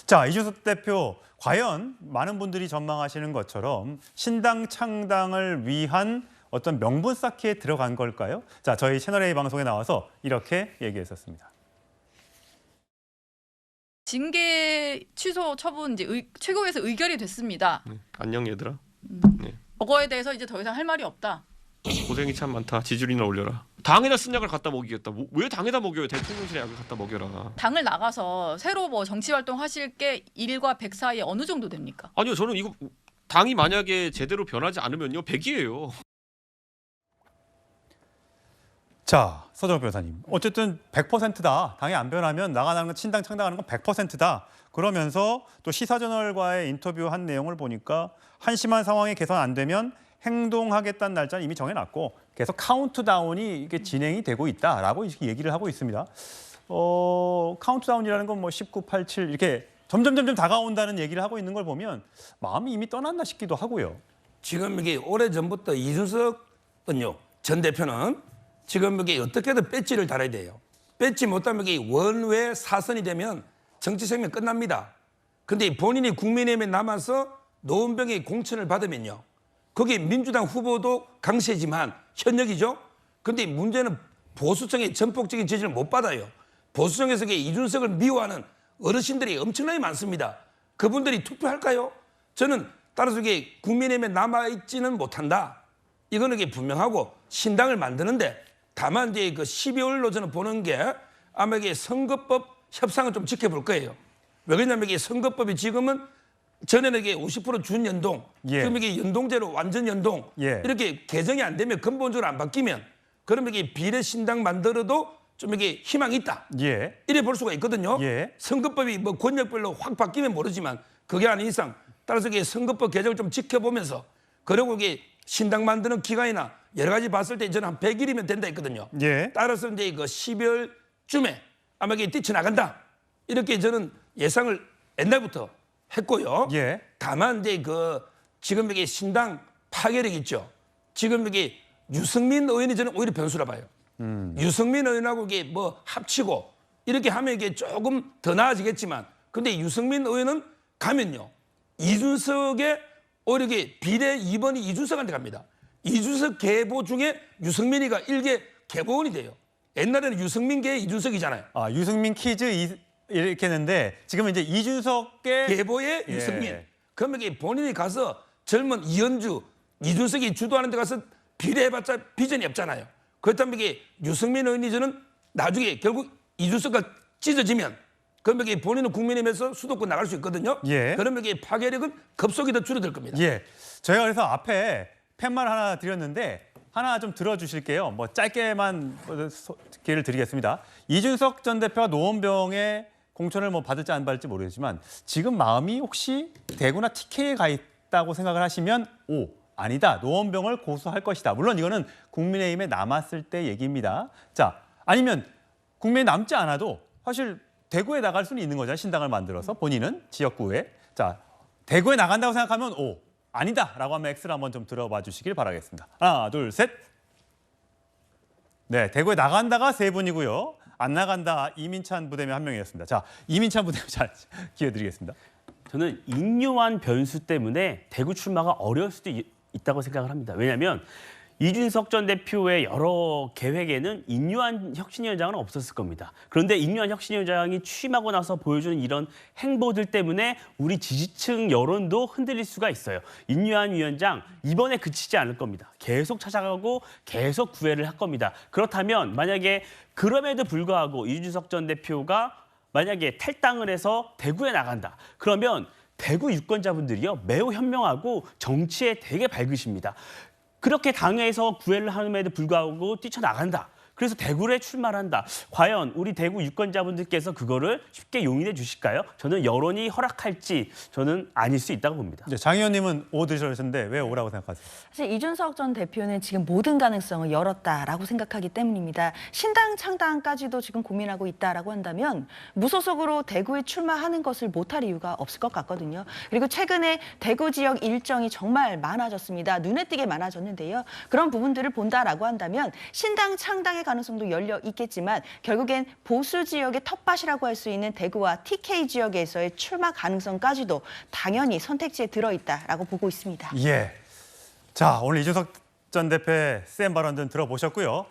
자, 이준석 대표, 과연 많은 분들이 전망하시는 것처럼 신당 창당을 위한 어떤 명분 쌓기에 들어간 걸까요? 자, 저희 채널A 방송에 나와서 이렇게 얘기했었습니다. 징계 취소 처분 이제 최고위에서 의결이 됐습니다. 안녕 얘들아. 네. 그거에 대해서 이제 더 이상 할 말이 없다. 고생이 참 많다. 지줄이나 올려라. 당에다 쓴 약을 갖다 먹이겠다. 왜 당에다 먹여요? 대통령실에 약을 갖다 먹여라. 당을 나가서 새로 뭐 정치 활동 하실 게 1과 100 사이에 어느 정도 됩니까? 아니요, 저는 이거 당이 만약에 제대로 변하지 않으면요 100이에요. 자, 서정호 변호사님. 어쨌든 100%다. 당이 안 변하면 나가는 건 신당 창당하는 건 100%다. 그러면서 또 시사저널과의 인터뷰한 내용을 보니까 한심한 상황이 개선 안 되면 행동하겠다는 날짜는 이미 정해놨고 계속 카운트다운이 이게 진행이 되고 있다라고 얘기를 하고 있습니다. 카운트다운이라는 건 뭐 19, 87 이렇게 점점 다가온다는 얘기를 하고 있는 걸 보면 마음이 이미 떠났나 싶기도 하고요. 지금 이게 오래전부터 이준석은요, 전 대표는 지금 이게 어떻게든 배지를 달아야 돼요. 뺏지 못하면 이게 원외 사선이 되면 정치 생명 끝납니다. 근데 본인이 국민의힘에 남아서 노원병의 공천을 받으면요, 거기 민주당 후보도 강세지만 현역이죠. 근데 문제는 보수층의 전폭적인 지지를 못 받아요. 보수층에서 이준석을 미워하는 어르신들이 엄청나게 많습니다. 그분들이 투표할까요? 저는 따라서 이게 국민의힘에 남아있지는 못한다. 이거는 이게 분명하고 신당을 만드는데 다만 이제 그 12월로 저는 보는 게 아마 이게 선거법 협상을 좀 지켜볼 거예요. 왜 그러냐면 이게 선거법이 지금은 전에는 이게 50% 준연동, 지금 이게 연동제로 완전 연동 이렇게 개정이 안 되면 근본적으로 안 바뀌면 그러면 이게 비례 신당 만들어도 좀 이게 희망이 있다. 이래 볼 수가 있거든요. 선거법이 뭐 권역별로 확 바뀌면 모르지만 그게 아닌 이상 따라서 이게 선거법 개정을 좀 지켜보면서 그리고 이게 신당 만드는 기간이나 여러 가지 봤을 때 저는 한 100일이면 된다 했거든요. 따라서 이제 그 12월쯤에 아마 이게 뛰쳐나간다. 이렇게 저는 예상을 옛날부터 했고요. 다만 이제 그 지금 이게 신당 파괴력 있죠. 지금 이게 유승민 의원이 저는 오히려 변수라 봐요. 유승민 의원하고 이게 뭐 합치고 이렇게 하면 이게 조금 더 나아지겠지만, 근데 유승민 의원은 가면요 이준석의 오히려 이게 비례 2번이 이준석한테 갑니다. 이준석 계보 중에 유승민이가 일개 계보원이 돼요. 옛날에는 유승민계 이준석이잖아요. 아, 유승민 퀴즈 이렇게 했는데 지금은 이제 이준석의 계보의 유승민. 그러면 이게 본인이 가서 젊은 이현주, 이준석이 주도하는 데 가서 비례해봤자 비전이 없잖아요. 그렇다면 이게 유승민 의원이 저는 나중에 결국 이준석과 찢어지면 그러면 이게 본인은 국민의힘에서 수도권 나갈 수 있거든요. 그러면 이게 파괴력은 급속히 더 줄어들 겁니다. 저희가 그래서 앞에 팻말 하나 드렸는데 하나 좀 들어주실게요. 뭐 짧게만 기회를 드리겠습니다. 이준석 전 대표가 노원병의 공천을 뭐 받을지 안 받을지 모르겠지만 지금 마음이 혹시 대구나 TK에 가 있다고 생각을 하시면 아니다. 노원병을 고수할 것이다. 물론 이거는 국민의힘에 남았을 때 얘기입니다. 자, 아니면 국민에 남지 않아도 사실 대구에 나갈 수는 있는 거잖아요. 신당을 만들어서 본인은 지역구에. 자, 대구에 나간다고 생각하면 아니다 라고 하면 X를 한번 좀 들어봐 주시길 바라겠습니다. 하나, 둘, 셋. 네, 대구에 나간다가 3분이고요. 안 나간다 이민찬 부대면 1명이었습니다. 자, 이민찬 부대면 잘 기회 드리겠습니다. 저는 인요한 변수 때문에 대구 출마가 어려울 수도 있다고 생각을 합니다. 왜냐하면 이준석 전 대표의 여러 계획에는 인요한 혁신위원장은 없었을 겁니다. 그런데 인요한 혁신위원장이 취임하고 나서 보여주는 이런 행보들 때문에 우리 지지층 여론도 흔들릴 수가 있어요. 인요한 위원장 이번에 그치지 않을 겁니다. 계속 찾아가고 계속 구애를 할 겁니다. 그렇다면 만약에 그럼에도 불구하고 이준석 전 대표가 만약에 탈당을 해서 대구에 나간다. 그러면 대구 유권자분들이요 매우 현명하고 정치에 되게 밝으십니다. 그렇게 당에서 구애를 함에도 불구하고 뛰쳐나간다. 그래서 대구에 출마를 한다. 과연 우리 대구 유권자분들께서 그거를 쉽게 용인해 주실까요? 저는 여론이 허락할지 저는 아닐 수 있다고 봅니다. 장 의원님은 들으셨는데 왜 O라고 생각하세요? 사실 이준석 전 대표는 지금 모든 가능성을 열었다라고 생각하기 때문입니다. 신당 창당까지도 지금 고민하고 있다라고 한다면 무소속으로 대구에 출마하는 것을 못할 이유가 없을 것 같거든요. 그리고 최근에 대구 지역 일정이 정말 많아졌습니다. 눈에 띄게 많아졌는데요. 그런 부분들을 본다라고 한다면 신당 창당에 가능성도 열려 있겠지만 결국엔 보수 지역의 텃밭이라고 할 수 있는 대구와 TK 지역에서의 출마 가능성까지도 당연히 선택지에 들어있다라고 보고 있습니다. 예. 자, 오늘 이준석 전 대표의 센 발언들 들어보셨고요.